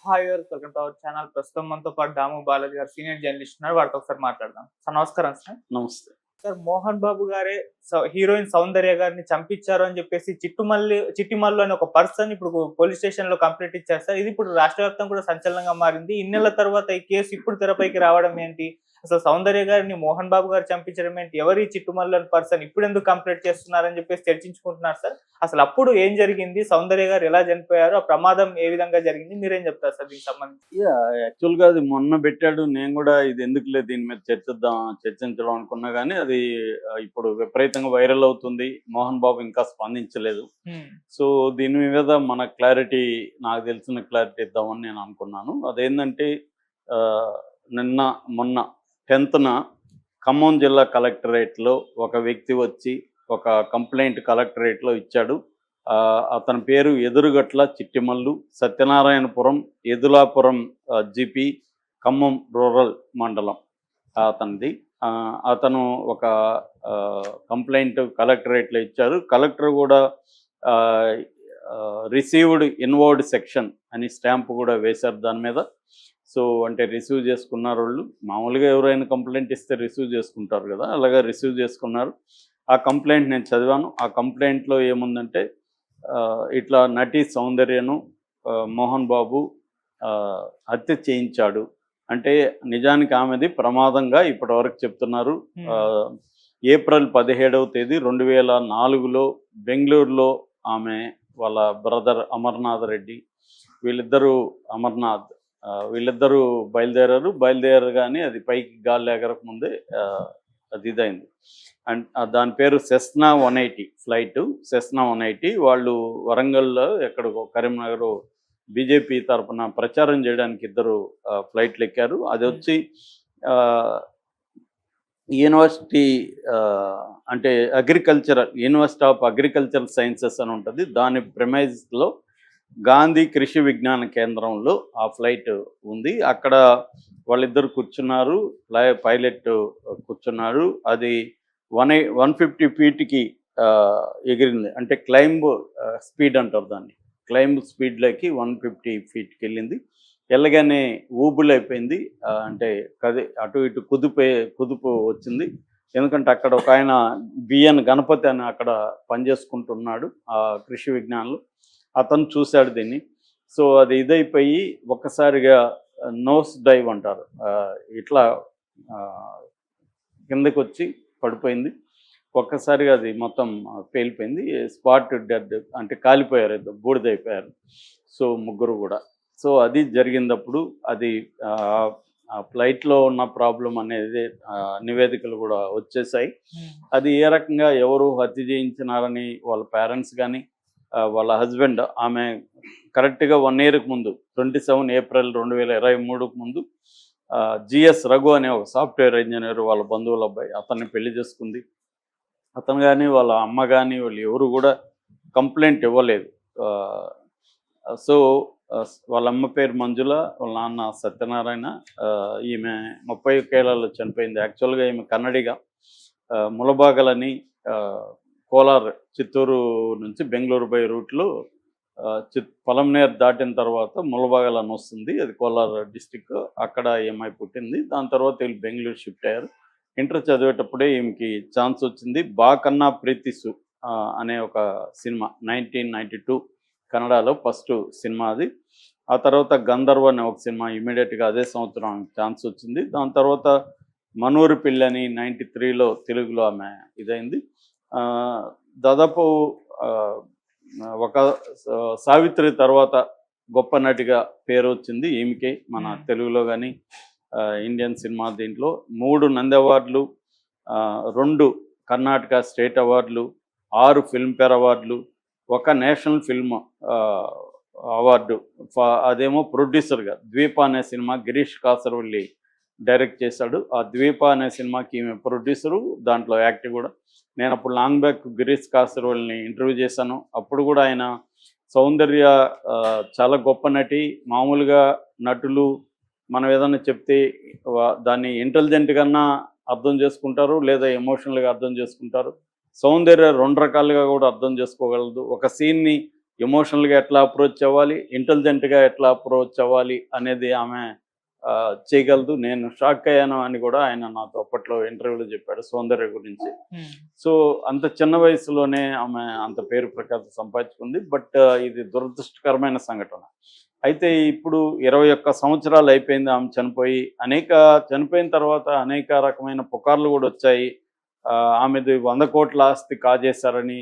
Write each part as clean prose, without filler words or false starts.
Hi viewers, welcome to our channel. ప్రస్తుతం మనతో పాటు దాము బాలాజీ గారు సీనియర్ జర్నలిస్ట్ ఉన్నారు. వారితో ఒకసారి మాట్లాడదాం. సార్ నమస్కారం సార్. నమస్తే. సార్, మోహన్ బాబు గారే హీరోయిన్ సౌందర్య గారిని చంపించారు అని చెప్పేసి చిట్టిమల్లు అనే ఒక పర్సన్ ఇప్పుడు పోలీస్ స్టేషన్ లో కంప్లైంట్ ఇచ్చారు సార్. ఇది ఇప్పుడు రాష్ట్ర వ్యాప్తంగా కూడా సంచలనంగా మారింది. ఇన్నేళ్ల తర్వాత ఈ కేసు ఇప్పుడు తెరపైకి రావడం ఏంటి? అసలు సౌందర్య గారిని మోహన్ బాబు గారు చంపించడం ఏంటి? ఎవరి చిట్టుమల్లు అని పర్సన్ ఇప్పుడు ఎందుకు కంప్లైంట్ చేస్తున్నారని చెప్పేసి చర్చించుకుంటున్నారు సార్. అసలు అప్పుడు ఏం జరిగింది? సౌందర్య గారు ఎలా చనిపోయారు? ఆ ప్రమాదం ఏ విధంగా జరిగింది? మీరేం చెప్తారు సార్ దీనికి సంబంధించి? యాక్చువల్గా అది మొన్న పెట్టాడు. నేను కూడా ఇది ఎందుకులే దీని మీద చర్చించడం అనుకున్నా కానీ అది ఇప్పుడు విపరీతంగా వైరల్ అవుతుంది. మోహన్ బాబు ఇంకా స్పందించలేదు. సో దీని మీద మన క్లారిటీ, నాకు తెలిసిన క్లారిటీ ఇద్దామని నేను అనుకున్నాను. అదేంటంటే మొన్న 10th ఖమ్మం జిల్లా కలెక్టరేట్లో ఒక వ్యక్తి వచ్చి ఒక కంప్లైంట్ కలెక్టరేట్లో ఇచ్చాడు. అతని పేరు ఎదురుగట్ల చిట్టిమల్లు, సత్యనారాయణపురం ఎదులాపురం జీపీ, ఖమ్మం రూరల్ మండలం అతనిది. అతను ఒక కంప్లైంట్ కలెక్టరేట్లో ఇచ్చారు. కలెక్టర్ కూడా రిసీవ్డ్ ఇన్వార్డ్ సెక్షన్ అని స్టాంప్ కూడా వేశారు దాని మీద. సో అంటే రిసీవ్ చేసుకున్నారు వాళ్ళు. మామూలుగా ఎవరైనా కంప్లైంట్ ఇస్తే రిసీవ్ చేసుకుంటారు కదా, అలాగే రిసీవ్ చేసుకున్నారు. ఆ కంప్లైంట్ నేను చదివాను. ఆ కంప్లైంట్లో ఏముందంటే ఇట్లా నటి సౌందర్యను మోహన్ బాబు హత్య చేయించాడు అంటే నిజానికి ఆమెది ప్రమాదంగా ఇప్పటివరకు చెప్తున్నారు. ఏప్రిల్ 17వ తేదీ 2004లో బెంగళూరులో ఆమె వాళ్ళ బ్రదర్ అమర్నాథ్ రెడ్డి వీళ్ళిద్దరూ బయలుదేరగానే అది పైకి గాలి ఎగరక ముందే అది ఇదైంది. అండ్ దాని పేరు సెస్నా 180 ఫ్లైట్. సెస్నా 180 వాళ్ళు వరంగల్లో ఎక్కడికో కరీంనగర్ బీజేపీ తరఫున ప్రచారం చేయడానికి ఇద్దరు ఫ్లైట్లు ఎక్కారు. అది వచ్చి యూనివర్సిటీ అంటే యూనివర్సిటీ ఆఫ్ అగ్రికల్చరల్ సైన్సెస్ అని ఉంటుంది. దాని ప్రిమైజ్లో గాంధీ కృషి విజ్ఞాన కేంద్రంలో ఆ ఫ్లైట్ ఉంది. అక్కడ వాళ్ళిద్దరు కూర్చున్నారు, పైలట్ కూర్చున్నారు. అది 150 ఫీట్కి ఎగిరింది. అంటే క్లైంబ్ స్పీడ్ అంటారు దాన్ని. క్లైంబ్ స్పీడ్లోకి 150 ఫీట్కి వెళ్ళింది. వెళ్ళగానే ఊబులైపోయింది. అంటే అటు ఇటు కుదుపు వచ్చింది. ఎందుకంటే అక్కడ ఒక ఆయన బిఎన్ గణపతి అని అక్కడ పనిచేసుకుంటున్నాడు ఆ కృషి విజ్ఞానంలో. అతను చూశాడు దీన్ని. సో అది ఇదైపోయి ఒక్కసారిగా నోస్ డైవ్ అంటారు, ఇట్లా కిందకి వచ్చి పడిపోయింది. ఒక్కసారిగా అది మొత్తం పేలిపోయింది. స్పాట్ డెడ్ అంటే కాలిపోయారు, బూడిదైపోయారు. సో ముగ్గురు కూడా. సో అది జరిగినప్పుడు అది ఫ్లైట్లో ఉన్న ప్రాబ్లం అనేది నివేదికలు కూడా వచ్చేసాయి. అది ఏ రకంగా ఎవరు హత్య చేయించినారని వాళ్ళ పేరెంట్స్ కానీ వాళ్ళ హస్బెండ్, ఆమె కరెక్ట్గా 1 yearకి ముందు 27 ఏప్రిల్ 2023కు ముందు జిఎస్ రఘు అనే ఒక సాఫ్ట్వేర్ ఇంజనీర్ వాళ్ళ బంధువుల అబ్బాయి అతన్ని పెళ్లి చేసుకుంది. అతను కానీ వాళ్ళ అమ్మ కానీ వాళ్ళు ఎవరు కూడా కంప్లైంట్ ఇవ్వలేదు. సో వాళ్ళ అమ్మ పేరు మంజుల, వాళ్ళ నాన్న సత్యనారాయణ. ఈమె 31 ఏళ్లలో చనిపోయింది. యాక్చువల్గా ఈమె కన్నడిగా. ములబాగలని కోలార్, చిత్తూరు నుంచి బెంగళూరు బై రూట్లో పొలంనేరు దాటిన తర్వాత ములబాగల్ అని వస్తుంది, అది కోలార్ డిస్టిక్. అక్కడ ఈమె పుట్టింది. దాని తర్వాత వీళ్ళు బెంగళూరు షిఫ్ట్ అయ్యారు. ఇంటర్ చదివేటప్పుడే ఈమెకి ఛాన్స్ వచ్చింది. బాకన్నా ప్రీతిసు అనే ఒక సినిమా 1992 కన్నడలో ఫస్ట్ సినిమా అది. ఆ తర్వాత గంధర్వ అనే ఒక సినిమా ఇమీడియట్గా అదే సంవత్సరం ఛాన్స్ వచ్చింది. దాని తర్వాత మనూరు పిల్లి అని 93లో తెలుగులో ఆమె ఇదైంది. దాదాపు ఒక సావిత్రి తర్వాత గొప్ప నటిగా పేరు వచ్చింది ఈమెకి మన తెలుగులో కానీ ఇండియన్ సినిమా. దీంట్లో 3 నంది అవార్డులు, 2 కర్ణాటక స్టేట్ అవార్డులు, 6 ఫిల్మ్ఫేర్ అవార్డులు, 1 నేషనల్ ఫిల్మ్ అవార్డు. అదేమో ప్రొడ్యూసర్గా ద్వీప అనే సినిమా గిరీష్ కాసరవల్లి డైరెక్ట్ చేశాడు. ఆ ద్వీప అనే సినిమాకి ఈమె ప్రొడ్యూసరు, దాంట్లో యాక్టివ్ కూడా. నేను అప్పుడు లాంగ్ బ్యాక్ గిరీష్ కాసరవల్లిని ఇంటర్వ్యూ చేశాను. అప్పుడు కూడా ఆయన సౌందర్య చాలా గొప్ప నటి, మామూలుగా నటులు మనం ఏదన్నా చెప్తే దాన్ని ఇంటెలిజెంట్గా అర్థం చేసుకుంటారు లేదా ఎమోషనల్గా అర్థం చేసుకుంటారు. సౌందర్య 2 రకాలుగా కూడా అర్థం చేసుకోగలదు. ఒక సీన్ని ఎమోషనల్గా ఎట్లా అప్రోచ్ అవ్వాలి, ఇంటెలిజెంట్గా ఎట్లా అప్రోచ్ అవ్వాలి అనేది ఆమె చేయగలదు. నేను షాక్ అయ్యాను అని కూడా ఆయన నాతో అప్పట్లో ఇంటర్వ్యూలో చెప్పాడు సౌందర్య గురించి. సో అంత చిన్న వయసులోనే ఆమె అంత పేరు ప్రఖ్యాతి సంపాదించుకుంది. బట్ ఇది దురదృష్టకరమైన సంఘటన. అయితే ఇప్పుడు 21 సంవత్సరాలు అయిపోయింది ఆమె చనిపోయి. చనిపోయిన తర్వాత అనేక రకమైన పుకార్లు కూడా వచ్చాయి. ఆమెది 100 కోట్ల ఆస్తి కాజేశారని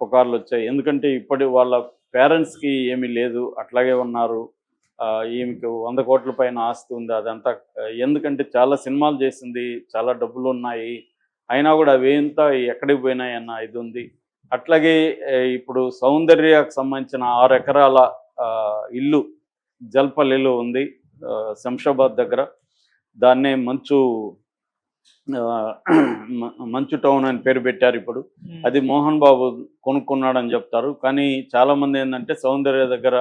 పుకార్లు వచ్చాయి. ఎందుకంటే ఇప్పటి వాళ్ళ పేరెంట్స్కి ఏమీ లేదు, అట్లాగే ఉన్నారు. ఈమెకు 100 కోట్ల పైన ఆస్తి ఉంది. అదంతా ఎందుకంటే చాలా సినిమాలు చేసింది, చాలా డబ్బులు ఉన్నాయి, అయినా కూడా అవేంతా ఎక్కడికి పోయినాయి అన్న ఇది ఉంది. అట్లాగే ఇప్పుడు సౌందర్యకు సంబంధించిన 6 ఎకరాల ఇల్లు జల్పల్లిలో ఉంది, శంషాబాద్ దగ్గర. దాన్నే మంచు టౌన్ అని పేరు పెట్టారు ఇప్పుడు. అది మోహన్ బాబు కొనుక్కున్నాడని చెప్తారు. కానీ చాలామంది ఏంటంటే సౌందర్య దగ్గర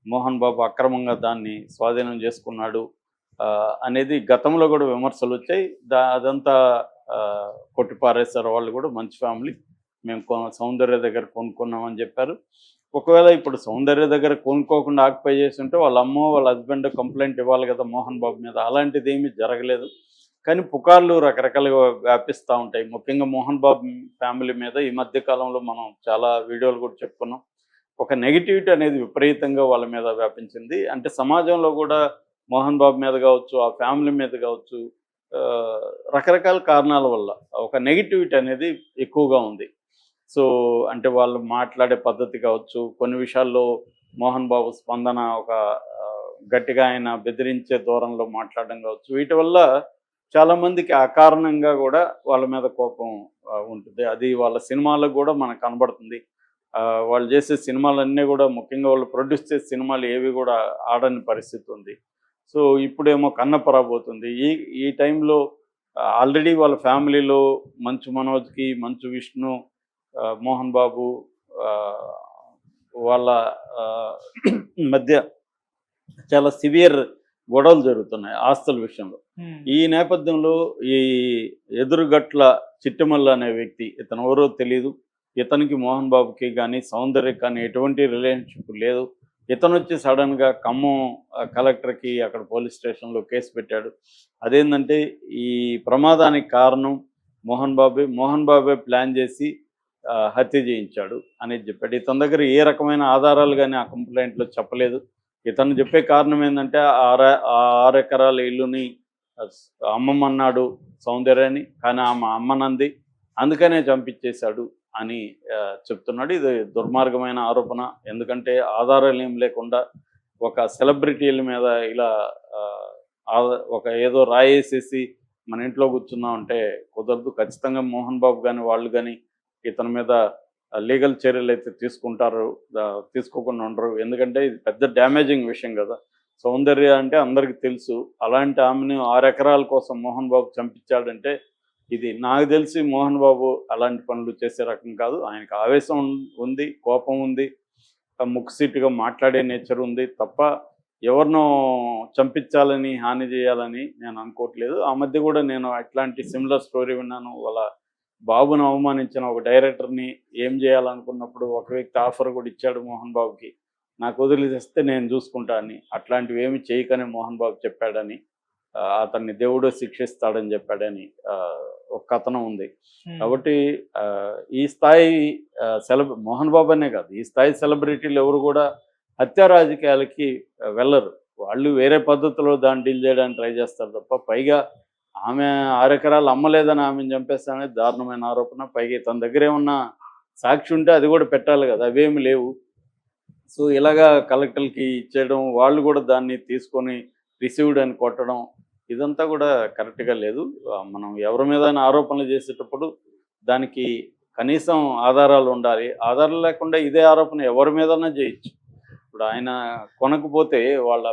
మోహన్ బాబు అక్రమంగా దాన్ని స్వాధీనం చేసుకున్నాడు అనేది గతంలో కూడా విమర్శలు వచ్చాయి. అదంతా కొట్టిపారేశారు వాళ్ళు కూడా. మంచి ఫ్యామిలీ, మేము సౌందర్య దగ్గర కొనుక్కున్నామని చెప్పారు. ఒకవేళ ఇప్పుడు సౌందర్య దగ్గర కొనుక్కోకుండా ఆక్యుపై చేసి ఉంటే వాళ్ళ అమ్మో వాళ్ళ హస్బెండ్ కంప్లైంట్ ఇవ్వాలి కదా మోహన్ బాబు మీద. అలాంటిది ఏమీ జరగలేదు. కానీ పుకార్లు రకరకాలుగా వ్యాపిస్తూ ఉంటాయి. ముఖ్యంగా మోహన్ బాబు ఫ్యామిలీ మీద ఈ మధ్య కాలంలో మనం చాలా వీడియోలు కూడా చెప్పుకున్నాం. ఒక నెగిటివిటీ అనేది విపరీతంగా వాళ్ళ మీద వ్యాపించింది. అంటే సమాజంలో కూడా మోహన్ బాబు మీద కావచ్చు, ఆ ఫ్యామిలీ మీద కావచ్చు, రకరకాల కారణాల వల్ల ఒక నెగిటివిటీ అనేది ఎక్కువగా ఉంది. సో అంటే వాళ్ళు మాట్లాడే పద్ధతి కావచ్చు, కొన్ని విషయాల్లో మోహన్ బాబు స్పందన ఒక గట్టిగా ఆయన బెదిరించే ధోరణిలో మాట్లాడడం కావచ్చు, వీటి వల్ల చాలామందికి అకారణంగా కూడా వాళ్ళ మీద కోపం ఉంటుంది. అది వాళ్ళ సినిమాలకు కూడా మనకు కనబడుతుంది. వాళ్ళు చేసే సినిమాలన్నీ కూడా, ముఖ్యంగా వాళ్ళు ప్రొడ్యూస్ చేసే సినిమాలు ఏవి కూడా ఆడని పరిస్థితి ఉంది. సో ఇప్పుడేమో కన్నప్ప రాబోతుంది. ఈ టైంలో ఆల్రెడీ వాళ్ళ ఫ్యామిలీలో మంచు మనోజ్కి, మంచు విష్ణు, మోహన్ బాబు వాళ్ళ మధ్య చాలా సివియర్ గొడవలు జరుగుతున్నాయి ఆస్తుల విషయంలో. ఈ నేపథ్యంలో ఈ ఎదురుగట్ల చిట్టిమల్ల అనే వ్యక్తి, ఇతను ఎవరో తెలియదు, ఇతనికి మోహన్ బాబుకి కానీ సౌందర్యకి కానీ ఎటువంటి రిలేషన్షిప్ లేదు. ఇతను వచ్చి సడన్గా ఖమ్మం కలెక్టర్కి అక్కడ పోలీస్ స్టేషన్లో కేసు పెట్టాడు. అదేంటంటే ఈ ప్రమాదానికి కారణం మోహన్ బాబే ప్లాన్ చేసి హత్య చేయించాడు అనేది చెప్పాడు. ఇతని దగ్గర ఏ రకమైన ఆధారాలు కానీ ఆ కంప్లైంట్లో చెప్పలేదు. ఇతను చెప్పే కారణం ఏంటంటే 6 ఎకరాల ఇల్లుని అమ్మమన్నాడు సౌందర్యాన్ని, కానీ ఆమె అమ్మనంది, అందుకనే చంపించేశాడు అని చెప్తున్నాడు. ఇది దుర్మార్గమైన ఆరోపణ. ఎందుకంటే ఆధారాలు ఏం లేకుండా ఒక సెలబ్రిటీల మీద ఇలా ఒక ఏదో రాయేసేసి మన ఇంట్లో కూర్చున్నాం అంటే కుదరదు. ఖచ్చితంగా మోహన్ బాబు కానీ వాళ్ళు కానీ ఇతని మీద లీగల్ చర్యలు అయితే తీసుకోకుండా ఉండరు. ఎందుకంటే ఇది పెద్ద డ్యామేజింగ్ విషయం కదా. సౌందర్య అంటే అందరికీ తెలుసు. అలాంటి ఆమెను 6 ఎకరాల కోసం మోహన్ బాబు చంపించాడంటే ఇది నాకు తెలిసి మోహన్ బాబు అలాంటి పనులు చేసే రకం కాదు. ఆయనకు ఆవేశం ఉంది, కోపం ఉంది, ముక్కుసీటుగా మాట్లాడే నేచర్ ఉంది తప్ప ఎవరినో చంపించాలని, హాని చేయాలని నేను అనుకోవట్లేదు. ఆ మధ్య కూడా నేను అట్లాంటి సిమిలర్ స్టోరీ విన్నాను. వాళ్ళ బాబును అవమానించిన ఒక డైరెక్టర్ని ఏం చేయాలనుకున్నప్పుడు ఒక వ్యక్తి ఆఫర్ కూడా ఇచ్చాడు మోహన్ బాబుకి, నాకు వదిలిస్తే నేను చూసుకుంటా అని. అట్లాంటివి ఏమి చేయకనే మోహన్ బాబు చెప్పాడని, అతన్ని దేవుడు శిక్షిస్తాడని చెప్పాడని ఒక కథనం ఉంది. కాబట్టి ఈ స్థాయి మోహన్ బాబు అనే కాదు, ఈ స్థాయి సెలబ్రిటీలు ఎవరు కూడా హత్యా రాజకీయాలకి వెళ్ళరు. వాళ్ళు వేరే పద్ధతిలో దాన్ని డీల్ చేయడానికి ట్రై చేస్తారు తప్ప, పైగా ఆమె 6 ఎకరాలు అమ్మలేదని ఆమెను చంపేస్తాననేది దారుణమైన ఆరోపణ. పైగా తన దగ్గర ఏమన్నా సాక్షి ఉంటే అది కూడా పెట్టాలి కదా, అవేమి లేవు. సో ఇలాగా కలెక్టర్కి ఇచ్చేయడం, వాళ్ళు కూడా దాన్ని తీసుకొని రిసీవ్డ్ అని కొట్టడం, ఇదంతా కూడా కరెక్ట్గా లేదు. మనం ఎవరి మీద ఆరోపణలు చేసేటప్పుడు దానికి కనీసం ఆధారాలు ఉండాలి. ఆధారాలు లేకుండా ఇదే ఆరోపణ ఎవరి మీదన్నా చేయొచ్చు. ఇప్పుడు ఆయన కొనకపోతే వాళ్ళ